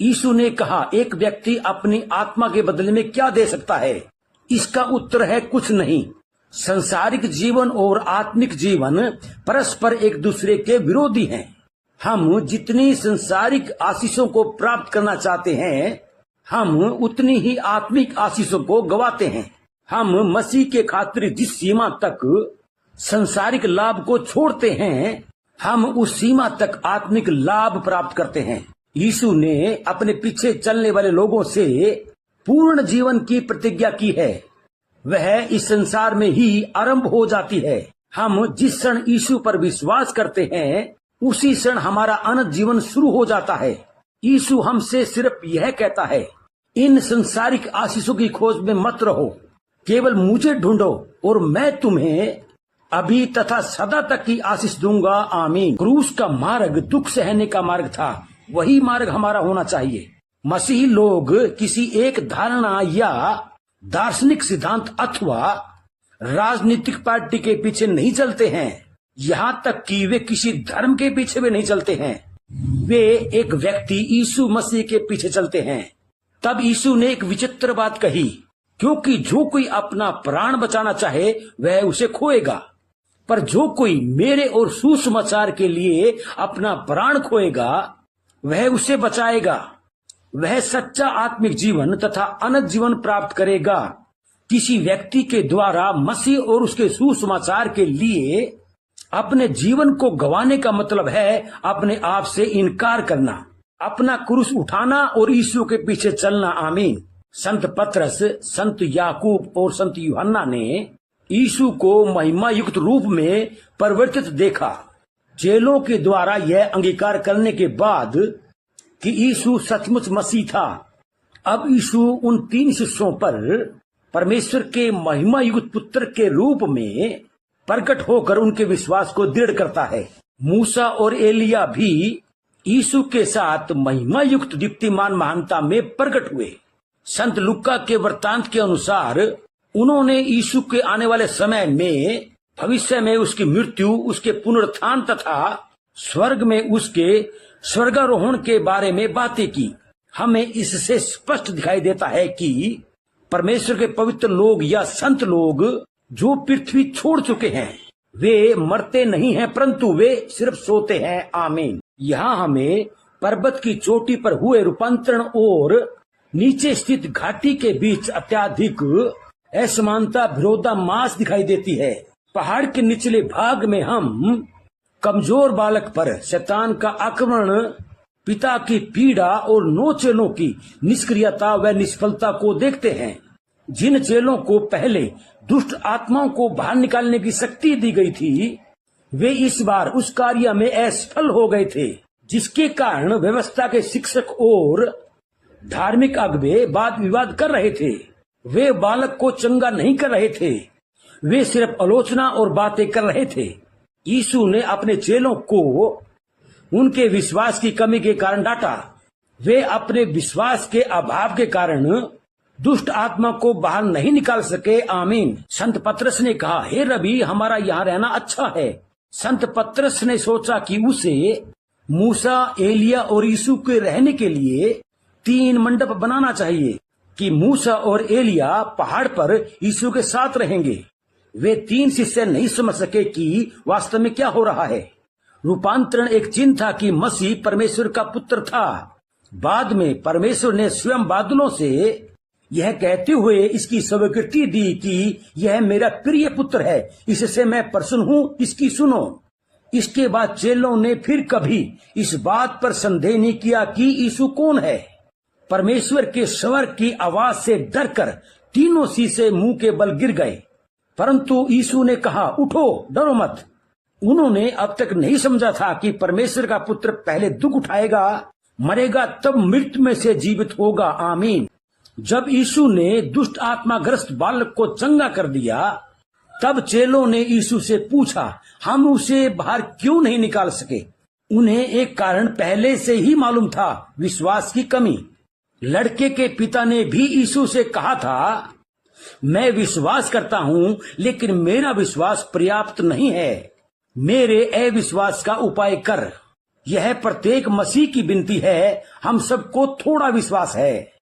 यीशु ने कहा, एक व्यक्ति अपनी आत्मा के बदले में क्या दे सकता है? इसका उत्तर है कुछ नहीं। संसारिक जीवन और आत्मिक जीवन परस्पर एक दूसरे के विरोधी हैं। हम जितनी संसारिक आशीषों को प्राप्त करना चाहते हैं, हम उतनी ही आत्मिक आशीषों को गवाते हैं। हम मसीह के खातिर जिस सीमा तक संसारिक लाभ को छोड़ते हैं, हम उस सीमा तक आत्मिक लाभ प्राप्त करते हैं। यीशु ने अपने पीछे चलने वाले लोगों से पूर्ण जीवन की प्रतिज्ञा की है। वह इस संसार में ही आरंभ हो जाती है। हम जिस क्षण यीशु पर विश्वास करते हैं, उसी क्षण हमारा अनंत जीवन शुरू हो जाता है। यीशु हमसे सिर्फ यह कहता है, इन संसारिक आशीषों की खोज में मत रहो, केवल मुझे ढूंढो और मैं तुम्हें अभी तथा सदा तक की आशीष दूंगा। आमीन। क्रूस का मार्ग दुख सहने का मार्ग था। वही मार्ग हमारा होना चाहिए। मसीही लोग किसी एक धारणा या दार्शनिक सिद्धांत अथवा राजनीतिक पार्टी के पीछे नहीं चलते हैं। यहाँ तक कि वे किसी धर्म के पीछे भी नहीं चलते हैं। वे एक व्यक्ति यीशु मसीह के पीछे चलते हैं। तब यीशु ने एक विचित्र बात कही, क्योंकि जो कोई अपना प्राण बचाना चाहे वह उसे खोएगा, पर जो कोई मेरे और सुसमाचार के लिए अपना प्राण खोएगा वह उसे बचाएगा। वह सच्चा आत्मिक जीवन तथा अनंत जीवन प्राप्त करेगा। किसी व्यक्ति के द्वारा मसीह और उसके सुसमाचार के लिए अपने जीवन को गंवाने का मतलब है अपने आप से इनकार करना, अपना क्रूस उठाना और यीशु के पीछे चलना। आमीन। संत पतरस, संत याकूब और संत यूहन्ना ने यीशु को महिमा युक्त रूप में परिवर्तित देखा। चेलों के द्वारा यह अंगीकार करने के बाद कि यीशु सचमुच मसीह था, अब यीशु उन 3 शिष्यों पर परमेश्वर के महिमा युक्त पुत्र के रूप में प्रकट होकर उनके विश्वास को दृढ़ करता है। मूसा और एलिया भी यीशु के साथ महिमा युक्त दीप्तिमान महानता में प्रकट हुए। संत लुक्का के वृत्तांत के अनुसार उन्होंने यीशु के आने वाले समय में, भविष्य में उसकी मृत्यु, उसके पुनरुत्थान तथा स्वर्ग में उसके स्वर्गारोहण के बारे में बातें की। हमें इससे स्पष्ट दिखाई देता है कि परमेश्वर के पवित्र लोग या संत लोग जो पृथ्वी छोड़ चुके हैं, वे मरते नहीं हैं, परंतु वे सिर्फ सोते हैं। आमीन। यहाँ हमें पर्वत की चोटी पर हुए रूपांतरण और नीचे स्थित घाटी के बीच अत्यधिक असमानता, विरोधाभास दिखाई देती है। पहाड़ के निचले भाग में हम कमजोर बालक पर शैतान का आक्रमण, पिता की पीड़ा और 9 चेलों की निष्क्रियता व निष्फलता को देखते हैं। जिन चेलों को पहले दुष्ट आत्माओं को बाहर निकालने की शक्ति दी गई थी, वे इस बार उस कार्य में असफल हो गए थे, जिसके कारण व्यवस्था के शिक्षक और धार्मिक अगुवे वाद विवाद कर रहे थे। वे बालक को चंगा नहीं कर रहे थे, वे सिर्फ आलोचना और बातें कर रहे थे। यीशु ने अपने चेलों को उनके विश्वास की कमी के कारण डांटा। वे अपने विश्वास के अभाव के कारण दुष्ट आत्मा को बाहर नहीं निकाल सके। आमीन। संत पतरस ने कहा, हे रबी, हमारा यहाँ रहना अच्छा है। संत पतरस ने सोचा कि उसे मूसा, एलिया और यीशु के रहने के लिए 3 मंडप बनाना चाहिए, कि मूसा और एलिया पहाड़ पर यीशु के साथ रहेंगे। वे 3 शिष्य नहीं समझ सके कि वास्तव में क्या हो रहा है। रूपांतरण एक चिन्ह था कि मसीह परमेश्वर का पुत्र था। बाद में परमेश्वर ने स्वयं बादलों से यह कहते हुए इसकी स्वीकृति दी कि यह मेरा प्रिय पुत्र है, इससे मैं प्रसन्न हूँ, इसकी सुनो। इसके बाद चेलों ने फिर कभी इस बात पर संदेह नहीं किया कि यीशु कौन है। परमेश्वर के स्वर की आवाज से डरकर तीनों शीशे मुंह के बल गिर गए। परंतु यीशु ने कहा, उठो, डरो मत। उन्होंने अब तक नहीं समझा था कि परमेश्वर का पुत्र पहले दुख उठाएगा, मरेगा, तब मृत्यु में से जीवित होगा। आमीन। जब यीशु ने दुष्ट आत्माग्रस्त बालक को चंगा कर दिया, तब चेलों ने यीशु से पूछा, हम उसे बाहर क्यों नहीं निकाल सके? उन्हें एक कारण पहले से ही मालूम था, विश्वास की कमी। लड़के के पिता ने भी यीशु से कहा था, मैं विश्वास करता हूँ, लेकिन मेरा विश्वास पर्याप्त नहीं है, मेरे अविश्वास का उपाय कर। यह प्रत्येक मसीह की विनती है। हम सबको थोड़ा विश्वास है,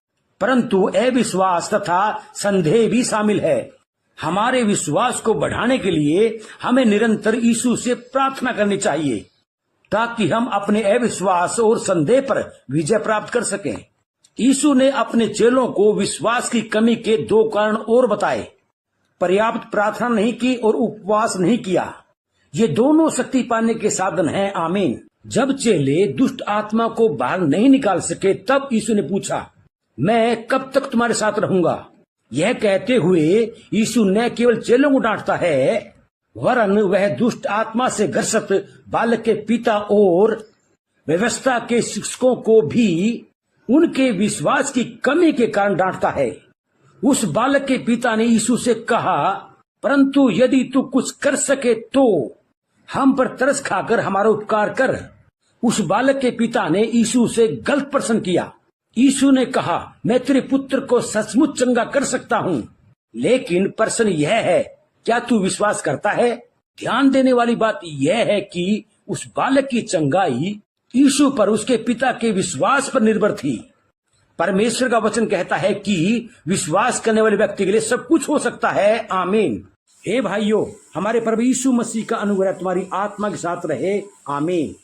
परंतु अविश्वास तथा संदेह भी शामिल है। हमारे विश्वास को बढ़ाने के लिए हमें निरंतर यीशु से प्रार्थना करनी चाहिए, ताकि हम अपने अविश्वास और संदेह पर विजय प्राप्त कर सकें। यीशु ने अपने चेलों को विश्वास की कमी के 2 कारण और बताए। पर्याप्त प्रार्थना नहीं की और उपवास नहीं किया। ये दोनों शक्ति पाने के साधन हैं। आमीन। जब चेले दुष्ट आत्मा को बाहर नहीं निकाल सके, तब यीशु ने पूछा, मैं कब तक तुम्हारे साथ रहूंगा? यह कहते हुए यीशु न केवल चेलों को डांटता है, वरन वह दुष्ट आत्मा से ग्रसित बालक के पिता और व्यवस्था के शिक्षकों को भी उनके विश्वास की कमी के कारण डांटता है। उस बालक के पिता ने यीशु से कहा, परंतु यदि तू कुछ कर सके तो हम पर तरस खाकर हमारा उपकार कर। उस बालक के पिता ने यीशु से गलत प्रश्न किया। यीशु ने कहा, मैं तेरे पुत्र को सचमुच चंगा कर सकता हूँ, लेकिन प्रश्न यह है, क्या तू विश्वास करता है? ध्यान देने वाली बात यह है कि उस बालक की चंगाई यीशु पर उसके पिता के विश्वास पर निर्भर थी। परमेश्वर का वचन कहता है कि विश्वास करने वाले व्यक्ति के लिए सब कुछ हो सकता है। आमीन। हे भाइयों, हमारे प्रभु यीशु मसीह का अनुग्रह तुम्हारी आत्मा के साथ रहे। आमीन।